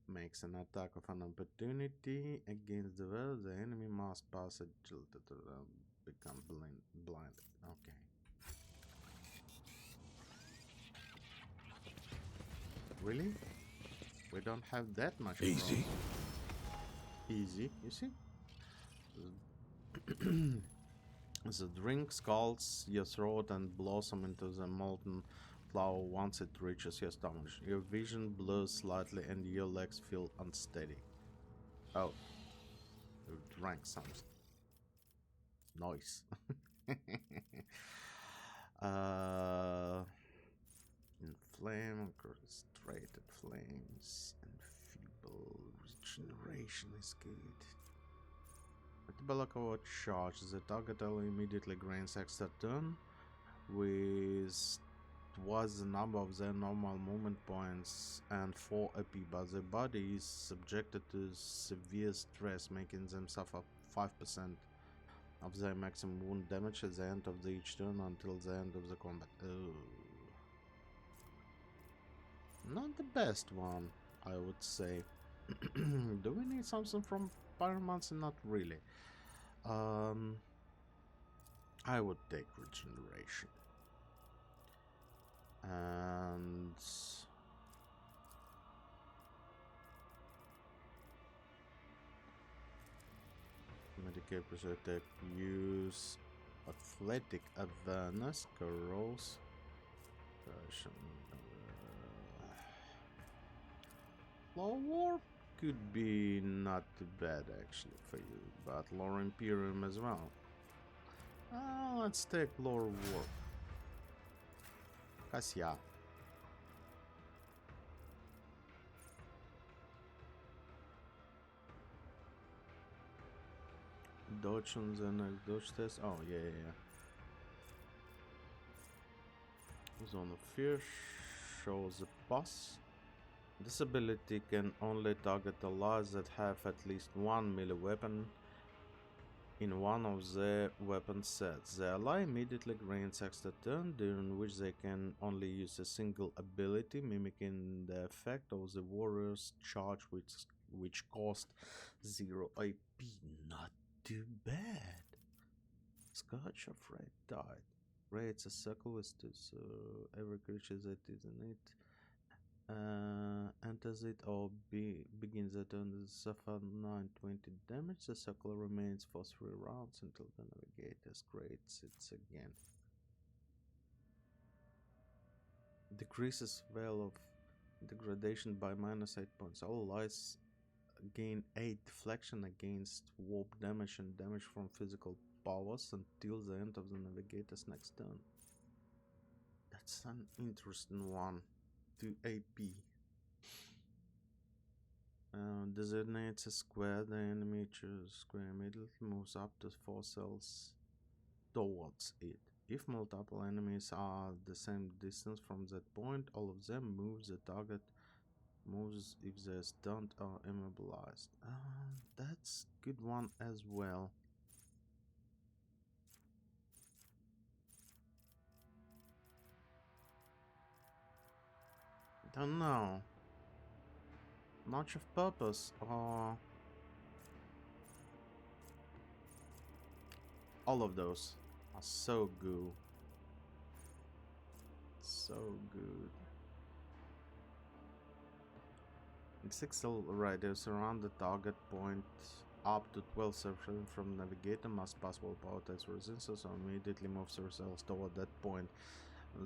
Makes an attack of an opportunity against the world. The enemy must pass agility to become blind. Okay. Really? We don't have that much. Easy. Easy, you see? The drink scalds your throat and blossom into the molten flower once it reaches your stomach. Your vision blurs slightly and your legs feel unsteady. Oh, you drank something. Nice. Inflame, concentrated flames, and feeble regeneration is good. At the Balakova charge, the target immediately gains extra turn with twice the number of their normal movement points and 4 AP, but their body is subjected to severe stress, making them suffer 5% of their maximum wound damage at the end of each turn until the end of the combat. Not the best one, I would say. Do we need something from Pyromancy? Not really. I would take regeneration. And Medicare Protect use athletic awareness, corals version. Law Warp could be not too bad actually for you, but Lore Imperium as well. Let's take Lore Warp. Cassia. Dodge on the next dodge test. Oh, yeah. Zone of Fear shows a pass. This ability can only target allies that have at least one melee weapon in one of their weapon sets. The ally immediately gains extra turn, during which they can only use a single ability, mimicking the effect of the warrior's charge, which cost 0 AP. Not too bad. Scourge of Red Tide. Creates a circle with two, so every creature that is in it enters it or begins the turn to suffer 920 damage. The circle remains for 3 rounds until the navigator creates it again. Decreases spell of degradation by -8 points. All allies gain 8 deflection against warp damage and damage from physical powers until the end of the navigator's next turn. That's an interesting one. 2 AP. Designates a square. The enemy chooses square immediately moves up to 4 cells towards it. If multiple enemies are the same distance from that point, all of them move. The target moves if they're stunned or immobilized. That's good one as well. Don't know. Much of purpose or all of those are so good. So good. In 6 cell radius around the target point, up to 12 cells from navigator must pass all power test resistance, so immediately move 3 cells toward that point.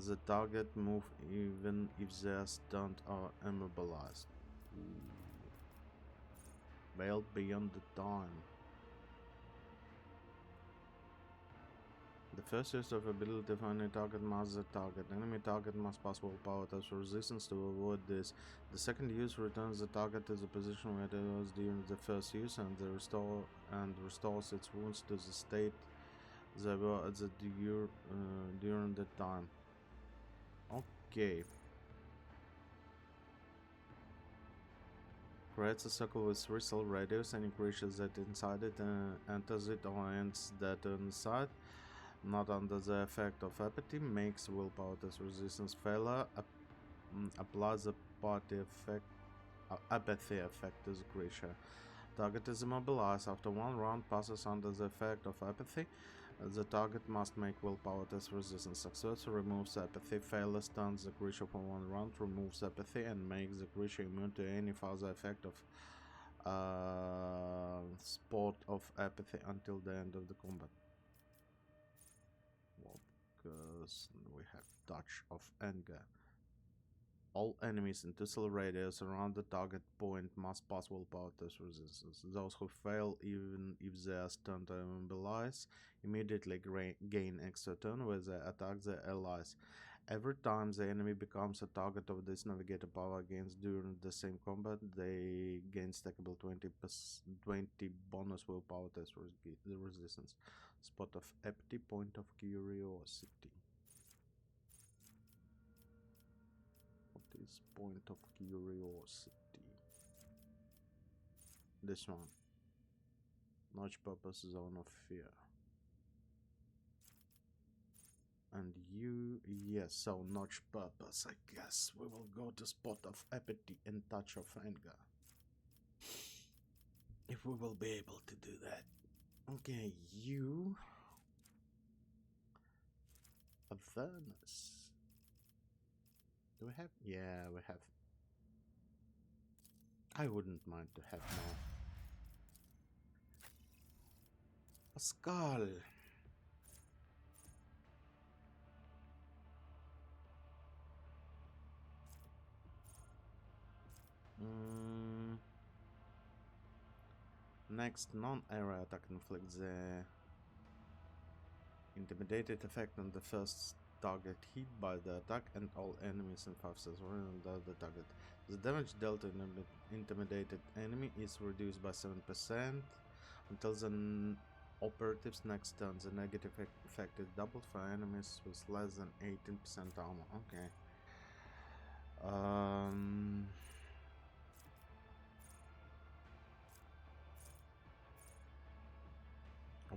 The target move even if they are stunned or immobilized. Veiled beyond the time. The first use of ability for any target must the target. Enemy target must pass willpower test resistance to avoid this. The second use returns the target to the position where it was during the first use and restores its wounds to the state they were at the during the time. Okay. Creates a circle with 3 cell radius. Any creature that inside it enters it or ends that inside, not under the effect of apathy, makes willpower test resistance failure. Applies the apathy effect to the creature. Target is immobilized. After 1 round passes under the effect of apathy, the target must make willpower test resistance. Success removes apathy. Failure stuns the creature for 1 round, removes apathy, and makes the creature immune to any further effect of spot of apathy until the end of the combat. Well, because we have touch of anger. All enemies in 2 cell radius around the target point must pass willpower test resistance. Those who fail, even if they are stunned or immobilized, immediately gain extra turn where they attack their allies. Every time the enemy becomes a target of this navigator power against during the same combat, they gain stackable 20 bonus willpower test resistance. Spot of empty, point of curiosity. What is point of curiosity? This one. Notch purpose, zone of fear. And you, yes, so notch purpose, I guess. We will go to spot of apathy and touch of anger. If we will be able to do that. Okay, you. Awareness. Do we have? Yeah, we have. I wouldn't mind to have more. Pascal. Next, non-area attack inflicts the intimidated effect on the first target hit by the attack and all enemies in 5 cells under the target. The damage dealt to an intimidated enemy is reduced by 7% until the operative's next turn. The negative effect is doubled for enemies with less than 18% armor. Okay.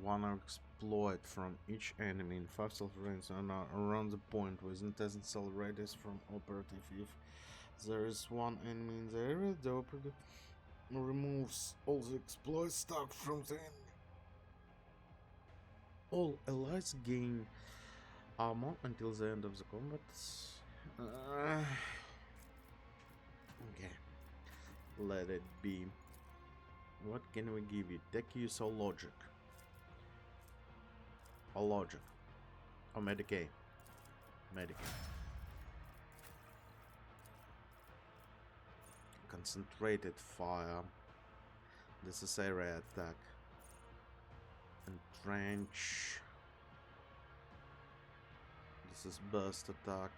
One exploit from each enemy in 5 cell range and around the point within 10 cell radius from operative. If there is one enemy in the area, the operative removes all the exploits stuck from the enemy. All allies gain armor until the end of the combat. Okay, let it be. What can we give you? Tech use or logic? Or logic? Or Medicaid? Medicaid. Concentrated fire. This is area attack. Entrench. This is burst attack.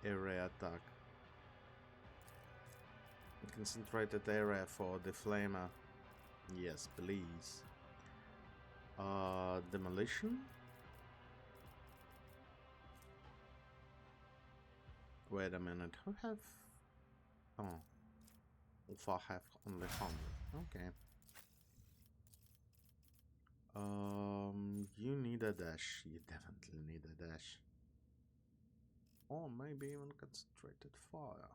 Area attack. Concentrated area for the flamer. Yes, please. Demolition. Wait a minute. Who have? Oh, Alpha have only 100. Okay. You need a dash. You definitely need a dash. Or maybe even concentrated fire.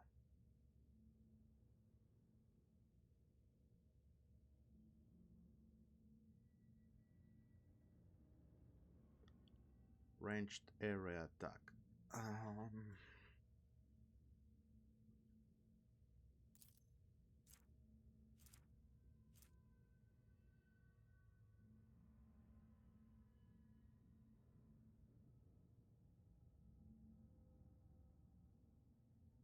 Ranged area attack.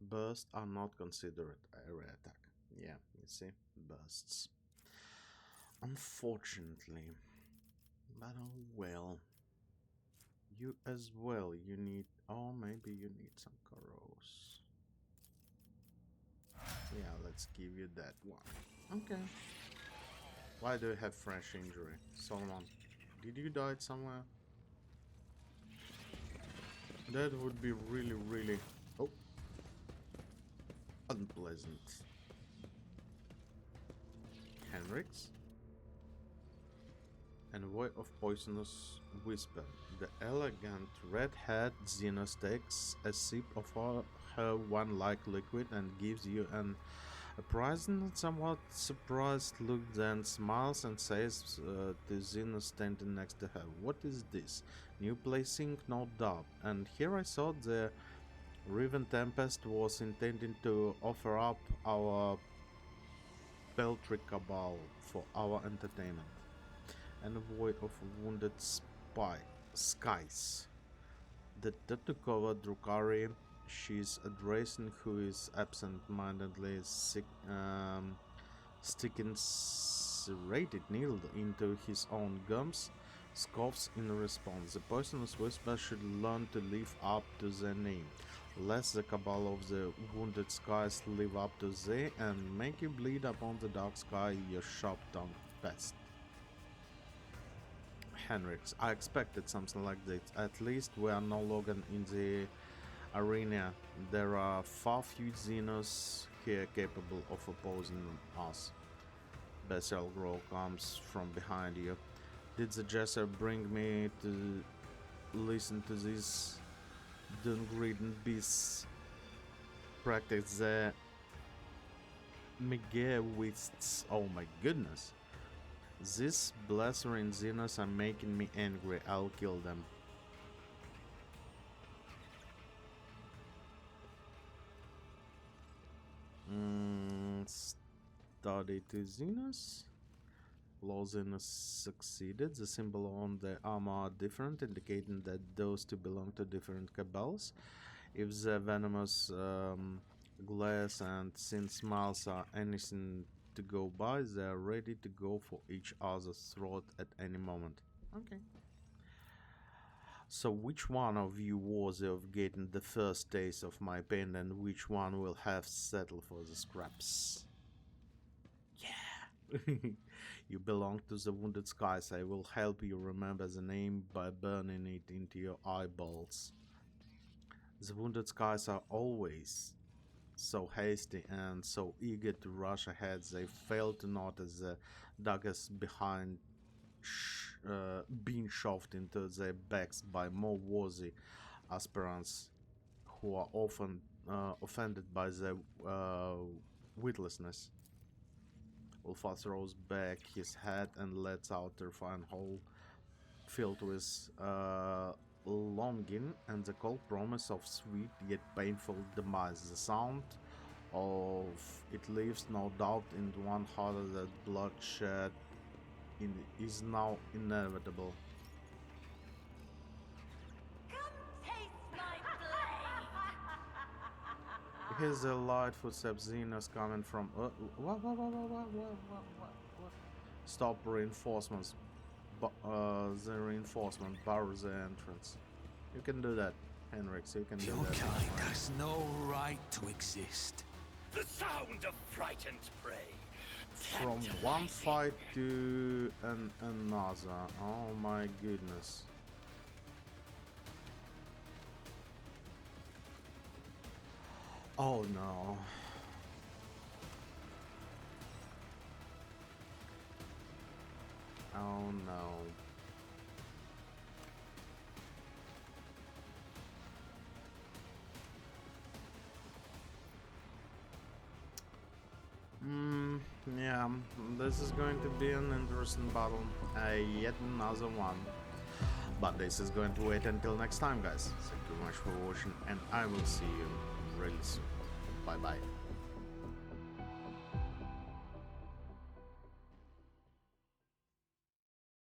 Bursts are not considered area attack. Yeah, you see, bursts. Unfortunately, but oh well. You as well. You need, or maybe you need some corals. Yeah, let's give you that one. Okay. Why do you have fresh injury, Solomon? Did you die somewhere? That would be really, really, oh, unpleasant. Henrix? And a way of poisonous whisper. The elegant red-haired Xenos takes a sip of her one-like liquid and gives you an apprised and somewhat surprised look, then smiles and says to Xenos standing next to her, "What is this? New placing, no doubt. And here I thought the Riven Tempest was intending to offer up our peltry cabal for our entertainment. And a void of wounded skies. The tattoo-covered Drukari she's addressing, who is absent-mindedly sticking serrated needle into his own gums, scoffs in response. The poisonous whisper should learn to live up to their name, lest the cabal of the wounded skies live up to thee and make you bleed upon the dark sky, your sharp-tongued pest. Henrix, I expected something like this. At least we are no longer in the arena. There are far few Xenos here capable of opposing us. Bestial growl comes from behind you. Did the Jesser bring me to listen to these dungridden beasts practice their Megawists? Oh my goodness. These blustering Xenos are making me angry. I'll kill them. Study to Xenos. Low Xenos succeeded. The symbol on the armor are different, indicating that those two belong to different cabals. If the venomous glares and thin smiles are anything to go by, they are ready to go for each other's throat at any moment. Okay. So which one of you worthy of getting the first taste of my pain, and which one will have settled for the scraps? Yeah. You belong to the wounded skies. I will help you remember the name by burning it into your eyeballs. The wounded skies are always so hasty and so eager to rush ahead, they fail to notice the daggers behind being shoved into their backs by more worthy aspirants who are often offended by their witlessness. Ulfa throws back his head and lets out a terrifying howl filled with longing and the cold promise of sweet yet painful demise. The sound of it leaves no doubt in one heart that bloodshed is now inevitable. Come taste my blade! Here's the light footsteps. Xenos coming from. What? Stop reinforcements. The reinforcement bars the entrance. You can do that, Henrix. You can do Your that. kind has no right to exist. The sound of frightened prey. From one fight to another. Oh my goodness. Oh no. Oh no. Yeah, this is going to be an interesting battle. Yet another one. But this is going to wait until next time, guys. Thank you very much for watching, and I will see you really soon. Bye bye.